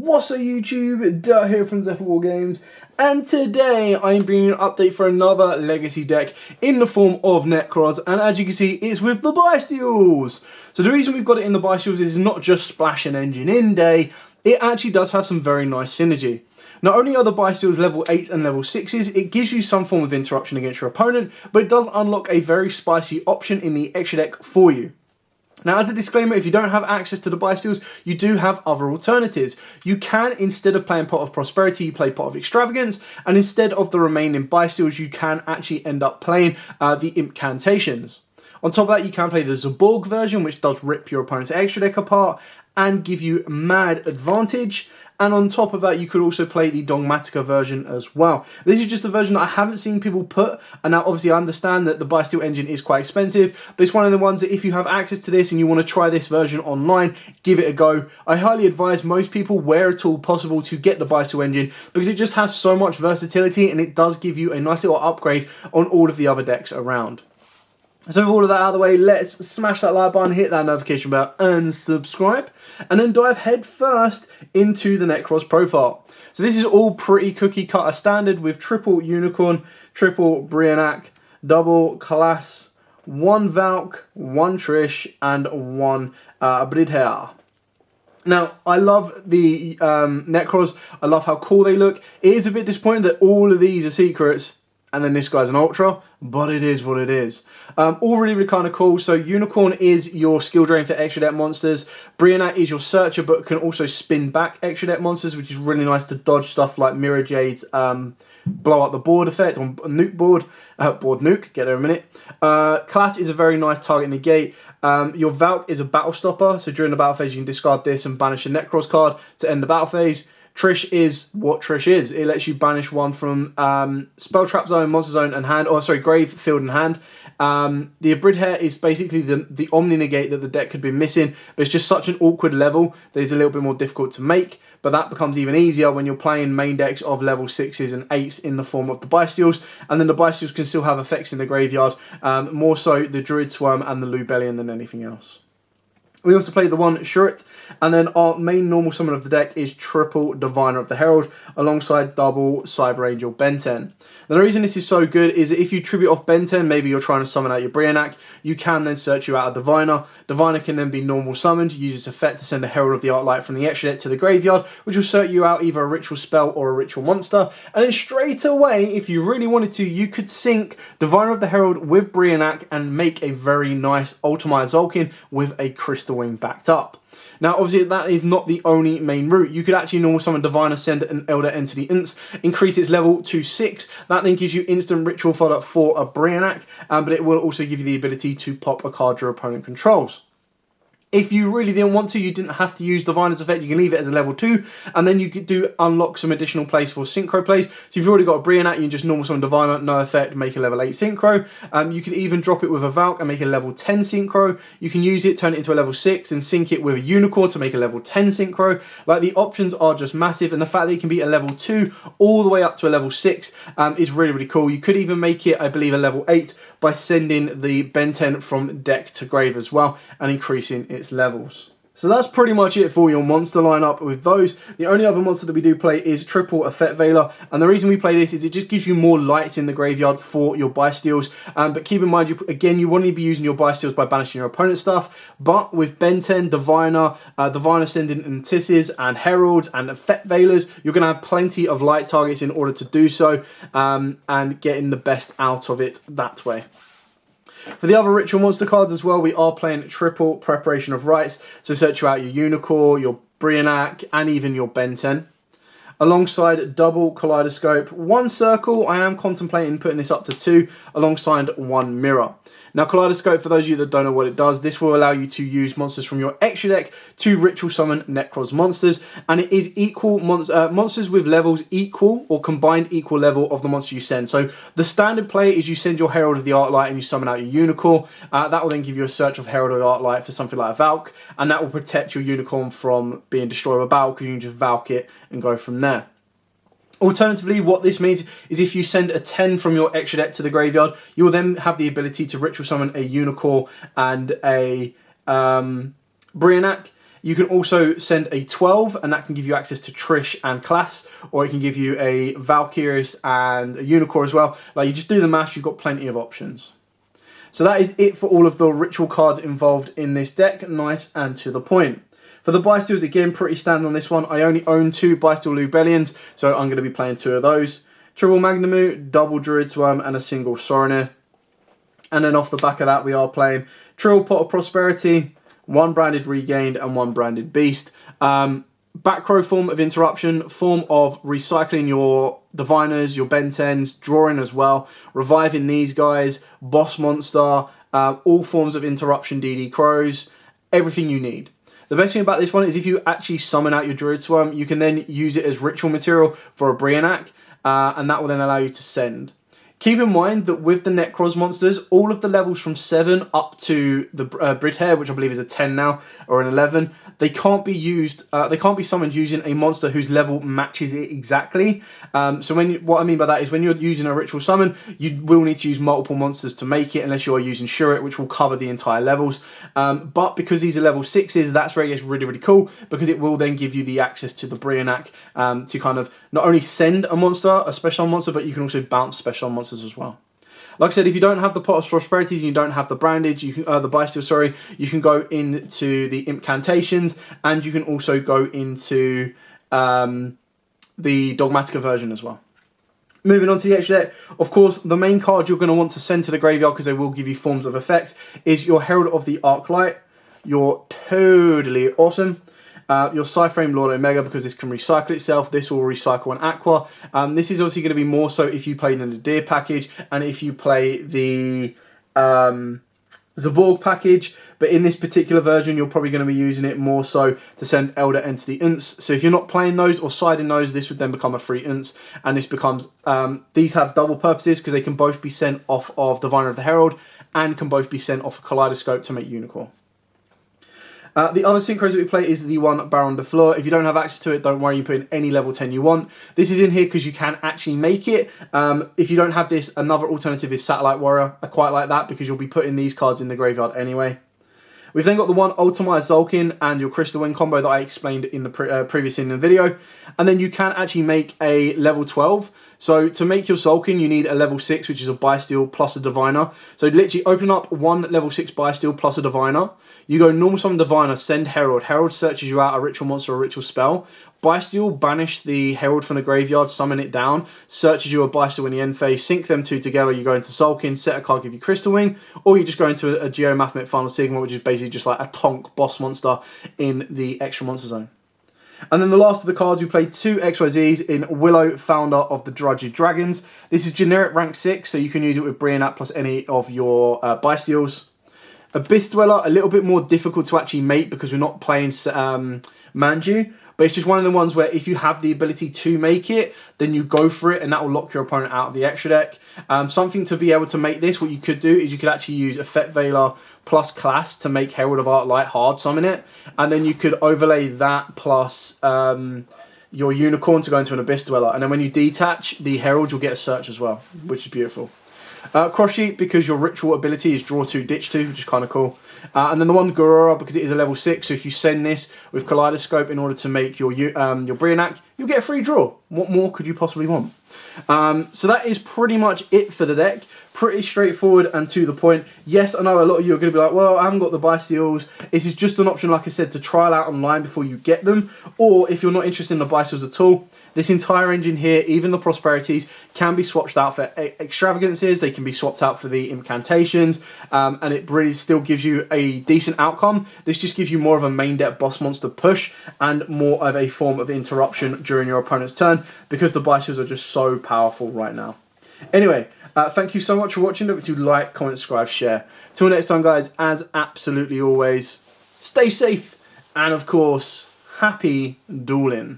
What's up YouTube, Dirt here from Zephyr War Games, and today I'm bringing you an update for another legacy deck in the form of Nekroz, and as you can see it's with the Bystials. So the reason we've got it in the Bystials is not just splash and engine in day, it actually does have some very nice synergy. Not only are the Bystials level 8 and level 6s, it gives you some form of interruption against your opponent, but it does unlock a very spicy option in the extra deck for you. Now, as a disclaimer, if you don't have access to the Bystials, you do have other alternatives. You can, instead of playing Pot of Prosperity, you play Pot of Extravagance, and instead of the remaining Bystials, you can actually end up playing the Incantations. On top of that, you can play the Zaborg version, which does rip your opponent's extra deck apart and give you mad advantage. And on top of that, you could also play the Dogmatica version as well. This is just a version that I haven't seen people put. And now, obviously, I understand that the Bystial engine is quite expensive. But it's one of the ones that if you have access to this and you want to try this version online, give it a go. I highly advise most people, where at all possible, to get the Bystial engine, because it just has so much versatility and it does give you a nice little upgrade on all of the other decks around. So with all of that out of the way, let's smash that like button, hit that notification bell and subscribe, and then dive head first into the Necroz profile. So this is all pretty cookie cutter standard with triple Unicorn, triple Brionac, double Class, one Valk, one Trish, and one Bystial. Now, I love the Necroz. I love how cool they look. It is a bit disappointing that all of these are secrets and then this guy's an ultra, but it is what it is. All really kind of cool. So Unicorn is your skill drain for extra deck monsters. Brionac is your searcher, but can also spin back extra deck monsters, which is really nice to dodge stuff like Mirror Jade's blow up the board effect on nuke board. Board nuke, get there in a minute. Class is a very nice target negate. Your Valk is a battle stopper, so during the battle phase you can discard this and banish a Necroz card to end the battle phase. Trish is what Trish is. It lets you banish one from spell, trap zone, monster zone, and hand. Or sorry, grave, field, and hand. The Bystial is basically the Omni negate that the deck could be missing, but it's just such an awkward level that it's a little bit more difficult to make. But that becomes even easier when you're playing main decks of level 6s and 8s in the form of the Bystials. And then the Bystials can still have effects in the graveyard, more so the Druid Swarm and the Lubellion than anything else. We also play the one Shurit, and then our main normal summon of the deck is triple Diviner of the Herald, alongside double Cyber Angel Benten. Now the reason this is so good is that if you tribute off Benten, maybe you're trying to summon out your Brionac, you can then search you out a Diviner. Diviner can then be normal summoned, use its effect to send a Herald of the Arclight from the extra deck to the graveyard, which will search you out either a ritual spell or a ritual monster. And then straight away, if you really wanted to, you could sync Diviner of the Herald with Brionac and make a very nice Ultimate Zolkin with a Crystal Wing backed up. Now, obviously, that is not the only main route. You could actually normal summon Diviner, send an Elder Entity Inst, increase its level to 6. That then gives you instant ritual fodder for a Brionac, but it will also give you the ability to pop a card your opponent controls. If you really didn't want to, you didn't have to use Diviner's effect. You can leave it as a level 2, and then you could unlock some additional plays for synchro plays. So if you've already got a Brionac, you can just normal summon Diviner, no effect, make a level 8 synchro. You can even drop it with a Valk and make a level 10 synchro. You can use it, turn it into a level 6, and sync it with a Unicorn to make a level 10 synchro. Like, the options are just massive, and the fact that it can be a level 2 all the way up to a level 6 is really, really cool. You could even make it, I believe, a level 8 by sending the Benten from deck to grave as well, and increasing its levels. So that's pretty much it for your monster lineup with those. The only other monster that we do play is triple Effect Veiler, and the reason we play this is it just gives you more lights in the graveyard for your Bystials. But keep in mind, you want to be using your Bystials by banishing your opponent's stuff, but with Benten, Diviner, Diviner sending Antisses and Heralds and Effect Veilers, you're going to have plenty of light targets in order to do so, and getting the best out of it that way. For the other ritual monster cards as well, we are playing triple Preparation of Rites, so search you out your Unicorn, your Brionac, and even your Benten. Alongside double Kaleidoscope, one Circle. I am contemplating putting this up to 2, alongside one Mirror. Now, Kaleidoscope, for those of you that don't know what it does, this will allow you to use monsters from your extra deck to ritual summon Necroz monsters, and it is equal monsters with levels equal or combined equal level of the monster you send. So the standard play is you send your Herald of the Arclight and you summon out your Unicorn. That will then give you a search of Herald of the Arclight for something like a Valk, and that will protect your Unicorn from being destroyed by a Valk, because you can just Valk it and go from there. Alternatively, what this means is if you send a 10 from your extra deck to the graveyard, you will then have the ability to ritual summon a Unicorn and a Brionac. You can also send a 12, and that can give you access to Trish and Class, or it can give you a Valkyries and a Unicorn as well. Like, you just do the math, you've got plenty of options. So that is it for all of the ritual cards involved in this deck. Nice and to the point. For the Bystials, again, pretty standard on this one. I only own 2 Bystial Lubellions, so I'm going to be playing 2 of those. Triple Magnemute, double Druid Swarm, and a single Soronir. And then off the back of that, we are playing Triple Pot of Prosperity, 1 branded Regained, and 1 branded Beast. Back row form of interruption, form of recycling your Diviners, your Ben 10s, drawing as well, reviving these guys, boss monster, all forms of interruption, DD Crows, everything you need. The best thing about this one is if you actually summon out your Druid Swarm, you can then use it as ritual material for a Brionac, and that will then allow you to send. Keep in mind that with the Necroz monsters, all of the levels from 7 up to the Brithair, which I believe is a 10 now, or an 11, they can't be used. They can't be summoned using a monster whose level matches it exactly. So what I mean by that is when you're using a ritual summon, you will need to use multiple monsters to make it, unless you are using Shuret, which will cover the entire levels. But because these are level 6s, that's where it gets really, really cool, because it will then give you the access to the Brionac to kind of not only send a monster, a special monster, but you can also bounce special monsters as well. Like I said, if you don't have the Pot of Prosperities and you don't have the Brandage, you can the Bystial, sorry, you can go into the Incantations, and you can also go into the Dogmatica version as well. Moving on to the extra deck, of course, the main card you're going to want to send to the graveyard, because they will give you forms of effect, is your Herald of the Arclight. You're totally awesome. Your Psyframe Lord Omega, because this can recycle itself. This will recycle an Aqua. This is obviously going to be more so if you play the Nadir package and if you play the Zaborg package. But in this particular version, you're probably going to be using it more so to send Elder Entity Unts. So if you're not playing those or siding those, this would then become a free Unts. And this becomes, these have double purposes, because they can both be sent off of Diviner of the Herald and can both be sent off a Kaleidoscope to make Unicorn. The other Synchros that we play is the one Baron de Fleur. If you don't have access to it, don't worry, you put in any level 10 you want. This is in here because you can actually make it. If you don't have this, another alternative is Satellite Warrior. I quite like that because you'll be putting these cards in the graveyard anyway. We've then got the one Ultimate Zulkin and your Crystal Wind combo that I explained in the previous in the video. And then you can actually make a level 12. So to make your Zulkin, you need a level 6, which is a Bystial plus a Diviner. So literally open up one level 6 Bystial plus a Diviner. You go normal summon Diviner, send Herald. Herald searches you out a ritual monster or a ritual spell. Bystial, banish the Herald from the graveyard, summon it down, searches you a Bystial in the end phase, sync them two together, you go into Zulkin, set a card, give you Crystal Wing, or you just go into a Geomathemate Final Sigma, which is basically just like a Tonk boss monster in the extra monster zone. And then the last of the cards, we played 2 XYZs in Willow, Founder of the Drudged Dragons. This is generic rank 6, so you can use it with Brionac plus any of your Bystials. Abyss Dweller, a little bit more difficult to actually make because we're not playing Manju, but it's just one of the ones where if you have the ability to make it, then you go for it, and that will lock your opponent out of the extra deck. Something to be able to make this, what you could do is you could actually use Effect Veiler plus Class to make Herald of Arclight hard summon it, and then you could overlay that plus your Unicorn to go into an Abyss Dweller, and then when you detach the Herald, you'll get a search as well, which is beautiful. Cross Sheet, because your ritual ability is Draw 2, Ditch 2, which is kind of cool. And then the one Gurura, because it is a level 6, so if you send this with Kaleidoscope in order to make your Brionac, you'll get a free draw. What more could you possibly want? So that is pretty much it for the deck. Pretty straightforward and to the point. Yes, I know a lot of you are going to be like, well, I haven't got the Bystials. This is just an option, like I said, to trial out online before you get them. Or if you're not interested in the Bystials at all, this entire engine here, even the Prosperities, can be swapped out for extravagances. They can be swapped out for the incantations, and it really still gives you a decent outcome. This just gives you more of a main deck boss monster push and more of a form of interruption during your opponent's turn, because the Bystials are just so powerful right now. Anyway, thank you so much for watching. Don't forget to like, comment, subscribe, share. Till next time, guys, as absolutely always, stay safe, and of course, happy dueling.